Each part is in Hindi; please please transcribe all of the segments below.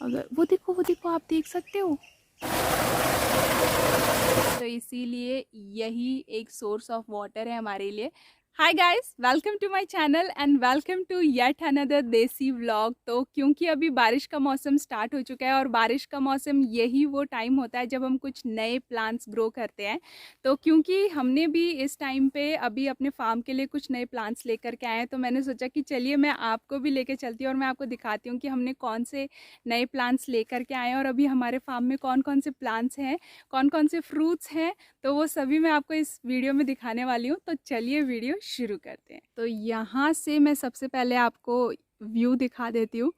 अगर वो देखो आप देख सकते हो। तो इसीलिए यही एक सोर्स ऑफ वाटर है हमारे लिए। Hi guys, welcome to my channel and welcome to yet another desi vlog. तो क्योंकि अभी बारिश का मौसम स्टार्ट हो चुका है और बारिश का मौसम यही वो टाइम होता है जब हम कुछ नए प्लांट्स ग्रो करते हैं। तो क्योंकि हमने भी इस टाइम पे अभी अपने फार्म के लिए कुछ नए प्लांट्स लेकर के आए हैं, तो मैंने सोचा कि चलिए मैं आपको भी लेकर चलती हूँ और मैं आपको दिखाती हूँ कि हमने कौन से नए प्लांट्स लेकर के आए हैं और अभी हमारे फार्म में कौन कौन से प्लांट्स हैं, कौन कौन से फ्रूट्स हैं। तो वो सभी मैं आपको इस वीडियो में दिखाने वाली हूँ। तो चलिए वीडियो शुरू करते हैं। तो यहाँ से मैं सबसे पहले आपको व्यू दिखा देती हूँ।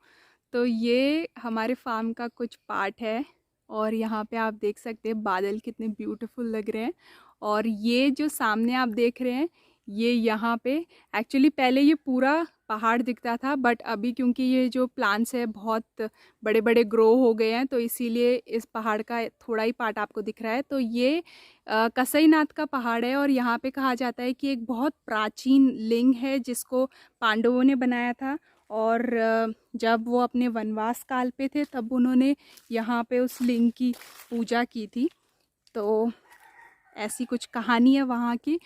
तो ये हमारे फार्म का कुछ पार्ट है और यहाँ पे आप देख सकते हैं बादल कितने ब्यूटीफुल लग रहे हैं। और ये जो सामने आप देख रहे हैं, ये यहाँ पे एक्चुअली पहले ये पूरा पहाड़ दिखता था, बट अभी क्योंकि ये जो प्लांट्स है बहुत बड़े बड़े ग्रो हो गए हैं, तो इसीलिए इस पहाड़ का थोड़ा ही पार्ट आपको दिख रहा है। तो ये कसईनाथ का पहाड़ है और यहाँ पे कहा जाता है कि एक बहुत प्राचीन लिंग है जिसको पांडवों ने बनाया था। और जब वो अपने वनवास काल पे थे तब उन्होंने यहाँ पे उस लिंग की पूजा की थी। तो ऐसी कुछ कहानी है वहाँ की।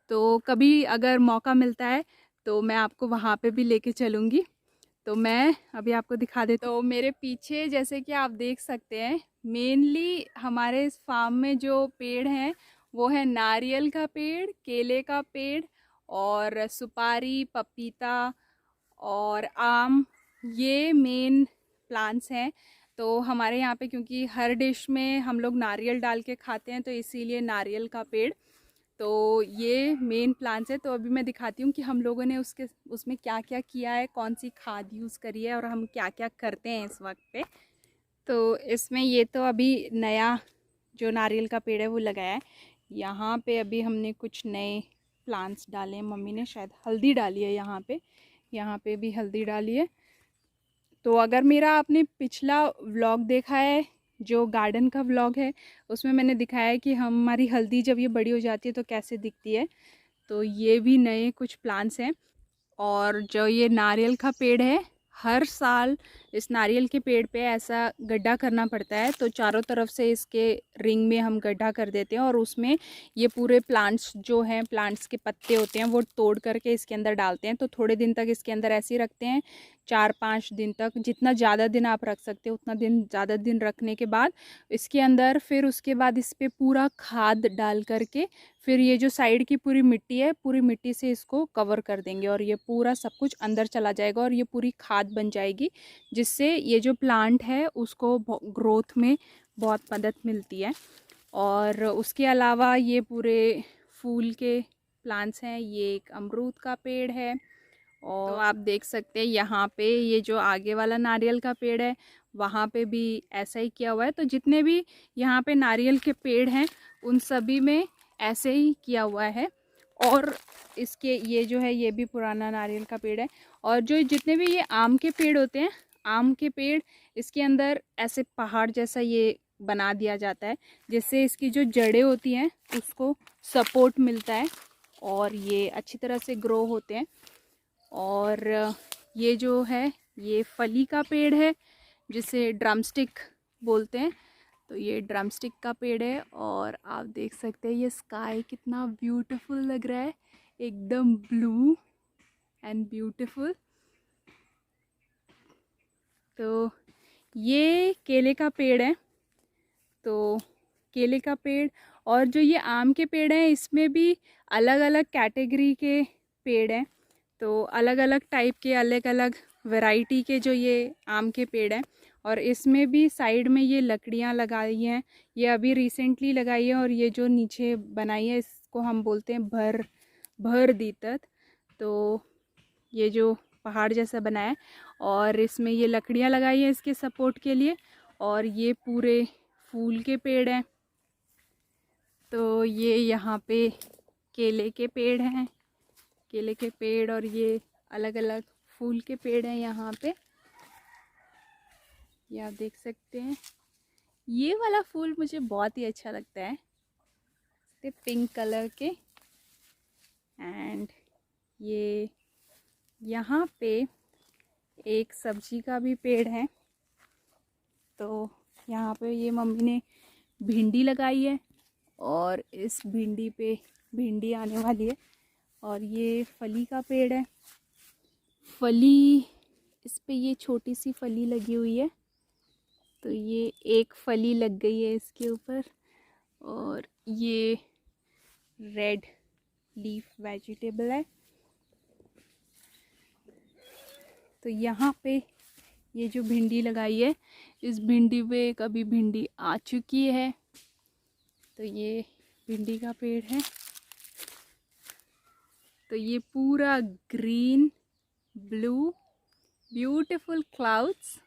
तो कभी अगर मौका मिलता है तो मैं आपको वहाँ पे भी लेके चलूँगी। तो मैं अभी आपको दिखा देती हूँ। तो मेरे पीछे जैसे कि आप देख सकते हैं, मेनली हमारे इस फार्म में जो पेड़ हैं वो है नारियल का पेड़, केले का पेड़ और सुपारी, पपीता और आम। ये मेन प्लांट्स हैं। तो हमारे यहाँ पे क्योंकि हर डिश में हम लोग नारियल डाल के खाते हैं, तो इसीलिए नारियल का पेड़। तो ये मेन प्लांट्स है। तो अभी मैं दिखाती हूँ कि हम लोगों ने उसमें क्या क्या किया है, कौन सी खाद यूज़ करी है और हम क्या क्या करते हैं इस वक्त पे। तो इसमें ये तो अभी नया जो नारियल का पेड़ है वो लगाया है। यहाँ पे अभी हमने कुछ नए प्लांट्स डाले हैं। मम्मी ने शायद हल्दी डाली है यहाँ पे भी हल्दी डाली है। तो अगर मेरा आपने पिछला व्लॉग देखा है जो गार्डन का व्लॉग है, उसमें मैंने दिखाया है कि हमारी हल्दी जब ये बड़ी हो जाती है तो कैसे दिखती है। तो ये भी नए कुछ प्लांट्स हैं। और जो ये नारियल का पेड़ है, हर साल इस नारियल के पेड़ पे ऐसा गड्ढा करना पड़ता है। तो चारों तरफ से इसके रिंग में हम गड्ढा कर देते हैं और उसमें ये पूरे प्लांट्स जो हैं, प्लांट्स के पत्ते होते हैं वो तोड़ करके इसके अंदर डालते हैं। तो थोड़े दिन तक इसके अंदर ऐसे ही रखते हैं, 4-5 दिन तक। जितना ज़्यादा दिन आप रख सकते हो उतना दिन, ज़्यादा दिन रखने के बाद इसके अंदर फिर उसके बाद इस पर पूरा खाद डाल करके फिर ये जो साइड की पूरी मिट्टी है, पूरी मिट्टी से इसको कवर कर देंगे और ये पूरा सब कुछ अंदर चला जाएगा और ये पूरी खाद बन जाएगी, जिससे ये जो प्लांट है उसको ग्रोथ में बहुत मदद मिलती है। और उसके अलावा ये पूरे फूल के प्लांट्स हैं। ये एक अमरूद का पेड़ है और तो आप देख सकते हैं यहाँ पे ये जो आगे वाला नारियल का पेड़ है वहाँ पे भी ऐसा ही किया हुआ है। तो जितने भी यहाँ पे नारियल के पेड़ हैं उन सभी में ऐसे ही किया हुआ है। और इसके ये जो है ये भी पुराना नारियल का पेड़ है। और जो जितने भी ये आम के पेड़ होते हैं, आम के पेड़, इसके अंदर ऐसे पहाड़ जैसा ये बना दिया जाता है जिससे इसकी जो जड़ें होती हैं उसको सपोर्ट मिलता है और ये अच्छी तरह से ग्रो होते हैं। और ये जो है ये फली का पेड़ है जिसे ड्रमस्टिक बोलते हैं। तो ये ड्रमस्टिक का पेड़ है और आप देख सकते हैं ये स्काई कितना ब्यूटीफुल लग रहा है, एकदम ब्लू एंड ब्यूटीफुल। तो ये केले का पेड़ है। तो केले का पेड़ और जो ये आम के पेड़ हैं इसमें भी अलग अलग कैटेगरी के पेड़ हैं। तो अलग अलग टाइप के, अलग अलग वैरायटी के जो ये आम के पेड़ हैं। और इसमें भी साइड में ये लकड़ियाँ लगाई हैं, ये अभी रिसेंटली लगाई है। और ये जो नीचे बनाई है इसको हम बोलते हैं भर भर दीतत। तो ये जो पहाड़ जैसा बनाया है और इसमें ये लकड़ियाँ लगाई हैं इसके सपोर्ट के लिए। और ये पूरे फूल के पेड़ हैं। तो ये यहाँ पे केले के पेड़ हैं, केले के पेड़, और ये अलग अलग फूल के पेड़ हैं यहाँ पे, ये आप देख सकते हैं। ये वाला फूल मुझे बहुत ही अच्छा लगता है, पिंक कलर के। एंड ये यहाँ पे एक सब्जी का भी पेड़ है। तो यहाँ पे ये मम्मी ने भिंडी लगाई है और इस भिंडी पे भिंडी आने वाली है। और ये फली का पेड़ है, फली इस पे ये छोटी सी फली लगी हुई है, तो ये एक फली लग गई है इसके ऊपर। और ये रेड लीफ वेजिटेबल है। तो यहाँ पे ये जो भिंडी लगाई है, इस भिंडी पे एक अभी भिंडी आ चुकी है। तो ये भिंडी का पेड़ है। तो ये पूरा ग्रीन ब्लू ब्यूटीफुल क्लाउड्स।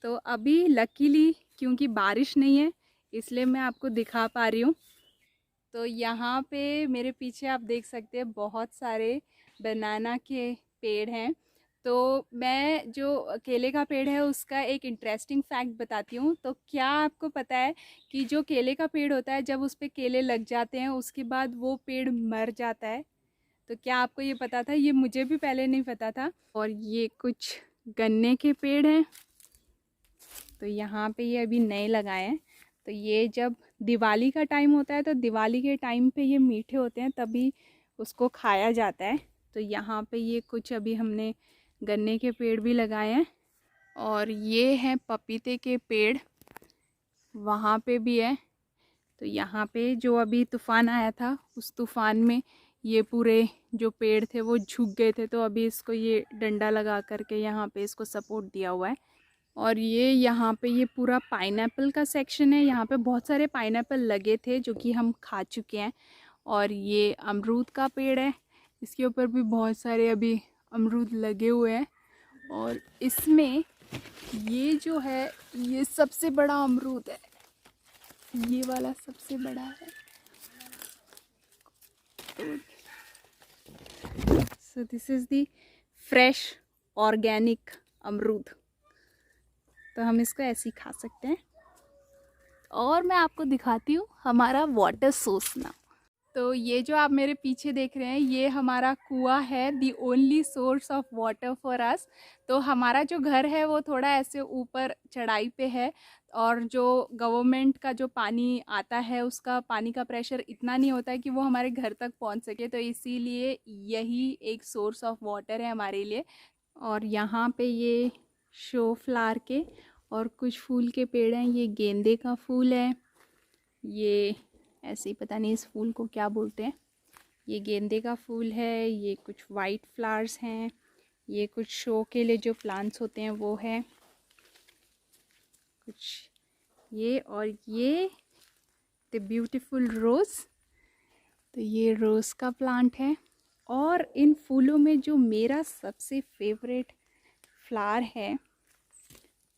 तो अभी लकीली क्योंकि बारिश नहीं है इसलिए मैं आपको दिखा पा रही हूँ। तो यहाँ पे मेरे पीछे आप देख सकते हैं बहुत सारे बनाना के पेड़ हैं। तो मैं जो केले का पेड़ है उसका एक इंटरेस्टिंग फैक्ट बताती हूँ। तो क्या आपको पता है कि जो केले का पेड़ होता है जब उस पे केले लग जाते हैं उसके बाद वो पेड़ मर जाता है। तो क्या आपको ये पता था? ये मुझे भी पहले नहीं पता था। और ये कुछ गन्ने के पेड़ हैं। तो यहाँ पे ये अभी नए लगाए हैं। तो ये जब दिवाली का टाइम होता है तो दिवाली के टाइम पे ये मीठे होते हैं, तभी उसको खाया जाता है। तो यहाँ पे ये कुछ अभी हमने गन्ने के पेड़ भी लगाए हैं। और ये हैं पपीते के पेड़, वहाँ पे भी है। तो यहाँ पे जो अभी तूफ़ान आया था उस तूफ़ान में ये पूरे जो पेड़ थे वो झुक गए थे, तो अभी इसको ये डंडा लगा करके यहाँ पे इसको सपोर्ट दिया हुआ है। और ये यहाँ पे ये पूरा पाइनएप्पल का सेक्शन है। यहाँ पे बहुत सारे पाइनएप्पल लगे थे जो कि हम खा चुके हैं। और ये अमरूद का पेड़ है, इसके ऊपर भी बहुत सारे अभी अमरूद लगे हुए हैं। और इसमें ये जो है ये सबसे बड़ा अमरूद है, ये वाला सबसे बड़ा है। So this is the fresh organic अमरूद। तो हम इसको ऐसे ही खा सकते हैं। और मैं आपको दिखाती हूँ हमारा वाटर सोर्स ना। तो ये जो आप मेरे पीछे देख रहे हैं ये हमारा कुआं है, the only source of water for us. तो हमारा जो घर है वो थोड़ा ऐसे ऊपर चढ़ाई पे है और जो गवर्नमेंट का जो पानी आता है उसका पानी का प्रेशर इतना नहीं होता है कि वो हमारे घर तक पहुंच सके। तो इसीलिए यही एक सोर्स ऑफ वाटर है हमारे लिए। और यहाँ पे ये शो फ्लावर के और कुछ फूल के पेड़ हैं। ये गेंदे का फूल है, ये ऐसे ही पता नहीं इस फूल को क्या बोलते हैं। ये गेंदे का फूल है, ये कुछ वाइट फ्लावर्स हैं, ये कुछ शो के लिए जो प्लांट्स होते हैं वो है कुछ ये। और ये द ब्यूटीफुल रोज़, तो ये रोज़ का प्लांट है। और इन फूलों में जो मेरा सबसे फेवरेट फ्लावर है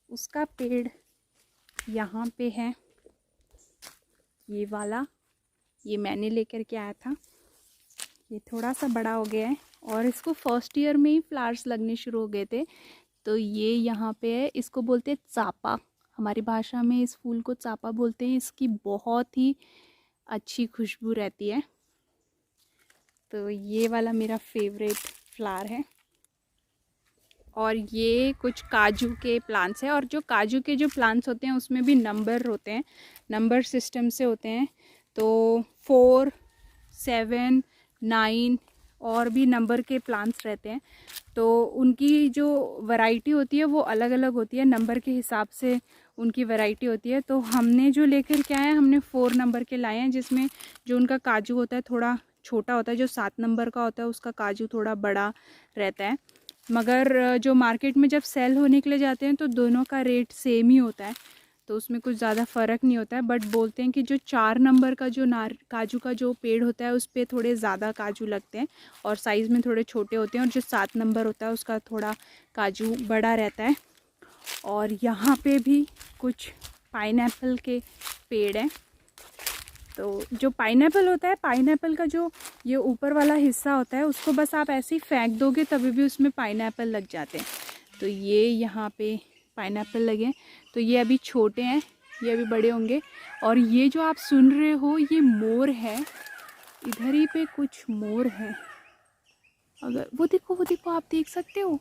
उसका पेड़ यहाँ पे है, ये वाला। ये मैंने लेकर के आया था, ये थोड़ा सा बड़ा हो गया है और इसको फर्स्ट ईयर में ही फ्लावर्स लगने शुरू हो गए थे। तो ये यहाँ पे है, इसको बोलते हैं चापा, हमारी भाषा में इस फूल को चापा बोलते हैं। इसकी बहुत ही अच्छी खुशबू रहती है। तो ये वाला मेरा फेवरेट फ्लावर है। और ये कुछ काजू के प्लांट्स हैं। और जो काजू के जो प्लांट्स होते हैं उसमें भी नंबर होते हैं, नंबर सिस्टम से होते हैं। तो 4, 7, 9 और भी नंबर के प्लांट्स रहते हैं। तो उनकी जो वैरायटी होती है वो अलग अलग होती है, नंबर के हिसाब से उनकी वैरायटी होती है। तो हमने जो लेकर के आए हैं हमने 4 नंबर के लाए हैं, जिसमें जो उनका काजू होता है थोड़ा छोटा होता है, जो 7 नंबर का होता है उसका काजू थोड़ा बड़ा रहता है। मगर जो मार्केट में जब सेल होने के लिए जाते हैं तो दोनों का रेट सेम ही होता है, तो उसमें कुछ ज़्यादा फ़र्क नहीं होता है। बट बोलते हैं कि जो 4 नंबर का जो काजू का जो पेड़ होता है उस पर थोड़े ज़्यादा काजू लगते हैं और साइज़ में थोड़े छोटे होते हैं। और जो 7 नंबर होता है उसका थोड़ा काजू बड़ा रहता है। और यहाँ पे भी कुछ पाइनएप्पल के पेड़ हैं। तो जो पाइनएप्पल होता है, पाइनएप्पल का जो ये ऊपर वाला हिस्सा होता है उसको बस आप ऐसे ही फेंक दोगे तभी भी उसमें पाइनएप्पल लग जाते हैं। तो ये यहाँ पे पाइनएप्पल लगे, तो ये अभी छोटे हैं, ये अभी बड़े होंगे। और ये जो आप सुन रहे हो ये मोर है, इधर ही पे कुछ मोर है। अगर वो देखो आप देख सकते हो,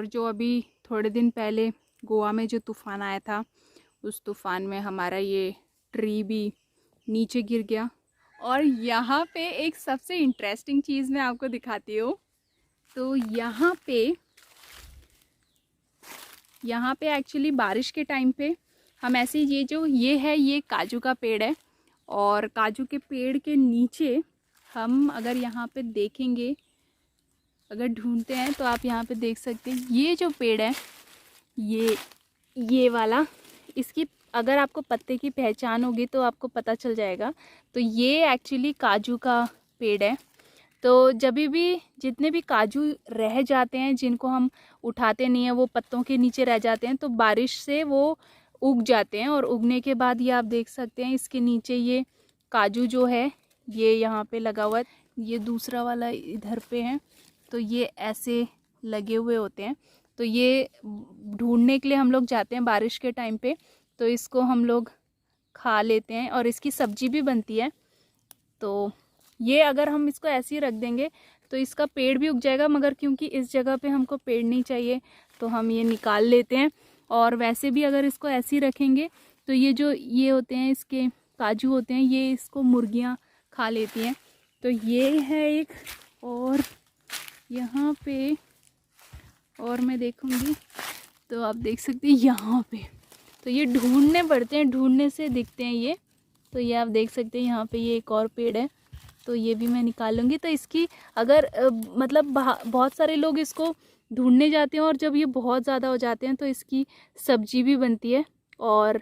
और जो अभी थोड़े दिन पहले गोवा में जो तूफ़ान आया था, उस तूफ़ान में हमारा ये ट्री भी नीचे गिर गया। और यहाँ पे एक सबसे इंटरेस्टिंग चीज़ मैं आपको दिखाती हूँ। तो यहाँ पे एक्चुअली बारिश के टाइम पे हम ऐसे, ये काजू का पेड़ है, और काजू के पेड़ के नीचे हम अगर यहाँ पे देखेंगे, अगर ढूंढते हैं तो आप यहाँ पे देख सकते हैं ये जो पेड़ है, ये वाला, इसकी अगर आपको पत्ते की पहचान होगी तो आपको पता चल जाएगा। तो ये एक्चुअली काजू का पेड़ है। तो जब भी जितने भी काजू रह जाते हैं, जिनको हम उठाते नहीं हैं, वो पत्तों के नीचे रह जाते हैं, तो बारिश से वो उग जाते हैं। और उगने के बाद ये आप देख सकते हैं इसके नीचे ये काजू जो है ये यहाँ पे लगा हुआ है, ये दूसरा वाला इधर पे है। तो ये ऐसे लगे हुए होते हैं। तो ये ढूंढने के लिए हम लोग जाते हैं बारिश के टाइम पे, तो इसको हम लोग खा लेते हैं और इसकी सब्जी भी बनती है। तो ये अगर हम इसको ऐसे ही रख देंगे तो इसका पेड़ भी उग जाएगा, मगर क्योंकि इस जगह पे हमको पेड़ नहीं चाहिए तो हम ये निकाल लेते हैं। और वैसे भी अगर इसको ऐसे ही रखेंगे तो ये होते हैं, इसके काजू होते हैं, ये इसको मुर्गियाँ खा लेती हैं। तो ये है एक, और यहाँ पे और मैं देखूँगी तो आप देख सकते हैं यहाँ पे, तो ये ढूंढने पड़ते हैं, ढूंढने से दिखते हैं ये। तो ये आप देख सकते हैं यहाँ पे ये एक और पेड़ है, तो ये भी मैं निकाल लूँगी। तो इसकी अगर मतलब बहुत सारे लोग इसको ढूंढने जाते हैं, और जब ये बहुत ज़्यादा हो जाते हैं तो इसकी सब्जी भी बनती है, और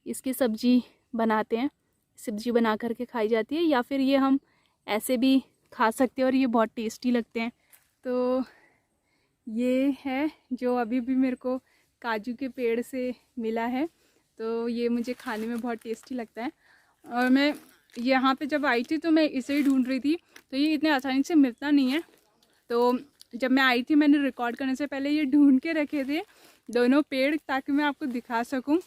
इसकी सब्जी बनाते हैं, सब्जी बना करके खाई जाती है, या फिर ये हम ऐसे भी खा सकते हैं और ये बहुत टेस्टी लगते हैं। तो ये है जो अभी भी मेरे को काजू के पेड़ से मिला है, तो ये मुझे खाने में बहुत टेस्टी लगता है। और मैं यहाँ पे जब आई थी तो मैं इसे ही ढूंढ रही थी, तो ये इतने आसानी से मिलता नहीं है। तो जब मैं आई थी मैंने रिकॉर्ड करने से पहले ये ढूंढ के रखे थे दोनों पेड़, ताकि मैं आपको दिखा सकूं।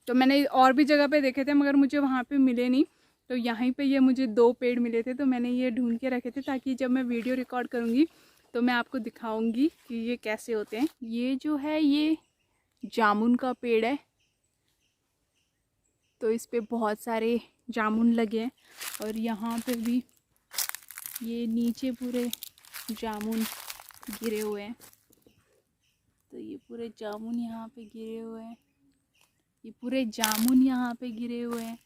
तो मैंने और भी जगह पे देखे थे मगर मुझे वहाँ पे मिले नहीं, तो यहीं पे ये मुझे 2 पेड़ मिले थे, तो मैंने ये ढूंढ के रखे थे ताकि जब मैं वीडियो रिकॉर्ड करूँगी तो मैं आपको दिखाऊँगी कि ये कैसे होते हैं। ये जो है ये जामुन का पेड़ है, तो इस पे बहुत सारे जामुन लगे हैं, और यहाँ पे भी ये नीचे पूरे जामुन गिरे हुए हैं। तो ये पूरे जामुन यहाँ पे गिरे हुए हैं, ये पूरे जामुन यहाँ पे गिरे हुए हैं।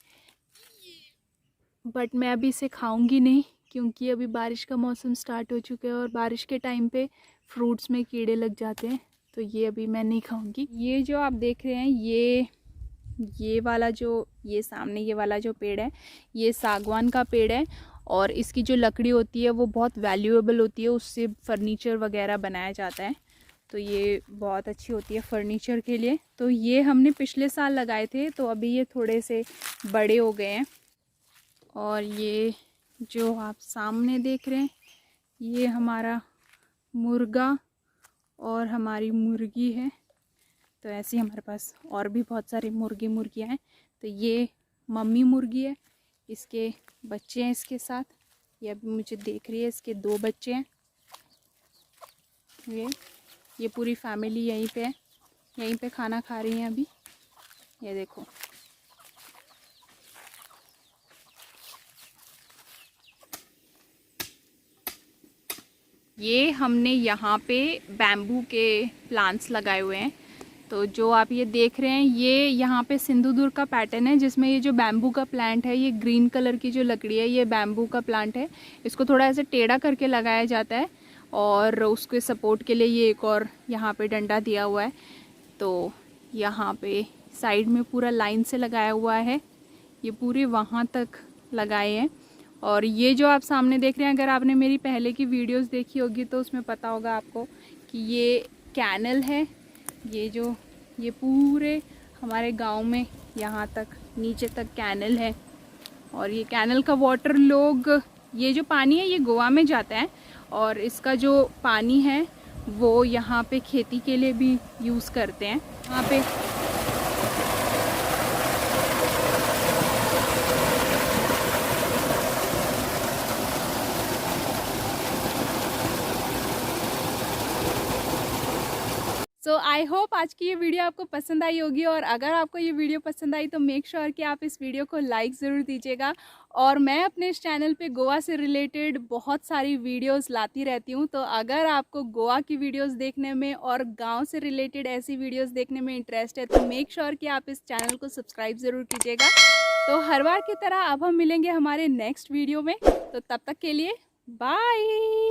बट मैं अभी इसे खाऊंगी नहीं, क्योंकि अभी बारिश का मौसम स्टार्ट हो चुका है और बारिश के टाइम पे फ्रूट्स में कीड़े लग जाते हैं, तो ये अभी मैं नहीं खाऊंगी। ये जो आप देख रहे हैं ये वाला जो ये सामने ये वाला जो पेड़ है, ये सागवान का पेड़ है, और इसकी जो लकड़ी होती है वो बहुत वैल्यूएबल होती है, उससे फर्नीचर वगैरह बनाया जाता है। तो ये बहुत अच्छी होती है फर्नीचर के लिए। तो ये हमने पिछले साल लगाए थे, तो अभी ये थोड़े से बड़े हो गए हैं। और ये जो आप सामने देख रहे हैं ये हमारा मुर्गा और हमारी मुर्गी है। तो ऐसे ही हमारे पास और भी बहुत सारे मुर्गियाँ हैं। तो ये मम्मी मुर्गी है, इसके बच्चे हैं इसके साथ, ये अभी मुझे देख रही है, इसके 2 बच्चे हैं। ये पूरी फैमिली यहीं पे है, यहीं पे खाना खा रही हैं अभी। ये देखो, ये हमने यहाँ पे बैम्बू के प्लांट्स लगाए हुए हैं। तो जो आप ये देख रहे हैं ये यहाँ पे सिंधुदुर्ग का पैटर्न है, जिसमें ये जो बैम्बू का प्लांट है, ये ग्रीन कलर की जो लकड़ी है ये बैम्बू का प्लांट है। इसको थोड़ा ऐसे टेढ़ा करके लगाया जाता है, और उसके सपोर्ट के लिए ये एक और यहाँ पे डंडा दिया हुआ है। तो यहाँ पे साइड में पूरा लाइन से लगाया हुआ है, ये पूरे वहाँ तक लगाए हैं। और ये जो आप सामने देख रहे हैं, अगर आपने मेरी पहले की वीडियोस देखी होगी तो उसमें पता होगा आपको कि ये कैनल है। ये पूरे हमारे गांव में यहाँ तक नीचे तक कैनल है, और ये कैनल का वाटर ये जो पानी है ये गोवा में जाता है, और इसका जो पानी है वो यहाँ पे खेती के लिए भी यूज़ करते हैं। यहाँ पे सो आई होप आज की ये वीडियो आपको पसंद आई होगी, और अगर आपको ये वीडियो पसंद आई तो मेक श्योर कि आप इस वीडियो को लाइक ज़रूर दीजिएगा। और मैं अपने इस चैनल पे गोवा से रिलेटेड बहुत सारी वीडियोस लाती रहती हूँ, तो अगर आपको गोवा की वीडियोस देखने में और गांव से रिलेटेड ऐसी वीडियोस देखने में इंटरेस्ट है तो मेक श्योर कि आप इस चैनल को सब्सक्राइब ज़रूर कीजिएगा। तो हर बार की तरह अब हम मिलेंगे हमारे नेक्स्ट वीडियो में, तो तब तक के लिए बाय।